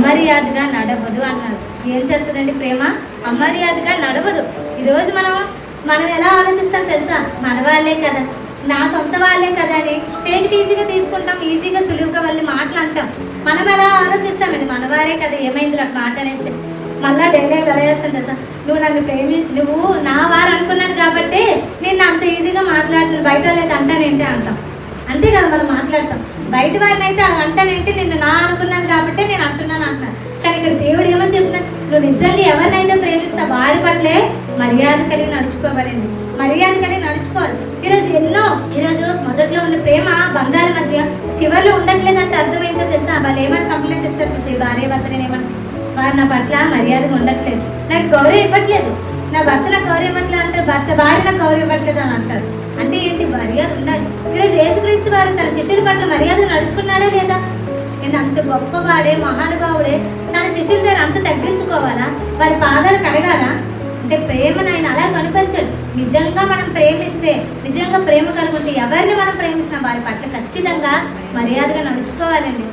అమర్యాదగా నడవదు అన్నాడు. ఏం చేస్తుందండి ప్రేమ? అమర్యాదగా నడవదు. ఈరోజు మనం ఎలా ఆలోచిస్తాం తెలుసా? మన వాళ్ళే కదా, నా సొంత వాళ్ళే కదా అని టేక్ ఈజీగా తీసుకుంటాం, ఈజీగా సులువుగా వాళ్ళని మాటలు అంటాం. మనం ఎలా ఆలోచిస్తామండి? మన వారే కదా, ఏమైంది నాకు మాట అనేస్తే మళ్ళీ డైలాగ్ ఎలా వేస్తాను తెలుసా? నువ్వు నా వారు అనుకున్నాను కాబట్టి నేను అంత ఈజీగా మాట్లాడుతున్నాను, బయట వాళ్ళైతే అంటానేంటి అంటాం. అంతే కదా మనం మాట్లాడతాం. బయట వారిని అయితే అలా అంటానేంటి, నిన్ను నా అనుకున్నాను కాబట్టి నేను అంటున్నాను అంటున్నాను. కానీ ఇక్కడ దేవుడు ఏమని చెప్తున్నా? నువ్వు నిజంగా ఎవరినైతే ప్రేమిస్తావు వారి పట్లే మర్యాద కలిగి నడుచుకోవాలండి, మర్యాద కలిగి నడుచుకోవాలి. ఈరోజు మొదట్లో ఉన్న ప్రేమ బంధాల మధ్య చివరిలో ఉండట్లేదంటే అర్థమైందో తెలుసా? వాళ్ళు ఏమని కంప్లైంట్ ఇస్తారు చూసి, భార్య భర్తని ఏమని, వారు నా పట్ల మర్యాదగా ఉండట్లేదు, నాకు గౌరవం ఇవ్వట్లేదు, నా భర్త నాకు గౌరవం ఇవ్వట్లేదు అంటారు, భర్త భార్య నాకు గౌరవం ఇవ్వట్లేదు అని అంటారు. అంటే ఏంటి? మర్యాద ఉండాలి. ఈరోజు యేసుక్రీస్తు వారు తన శిష్యుల పట్ల మర్యాద నడుచుకున్నాడా లేదా? నేను అంత గొప్పవాడే, మహానుభావుడే, తన శిష్యుల దగ్గర అంత తగ్గించుకోవాలా? వారి పాదాలు కడగాలా? అంటే ప్రేమను ఆయన అలా కనుపరిచాడు. నిజంగా మనం ప్రేమిస్తే, నిజంగా ప్రేమ కలుగుంటే ఎవరిని మనం ప్రేమిస్తున్నాం వారి పట్ల ఖచ్చితంగా మర్యాదగా నడుచుకోవాలండి.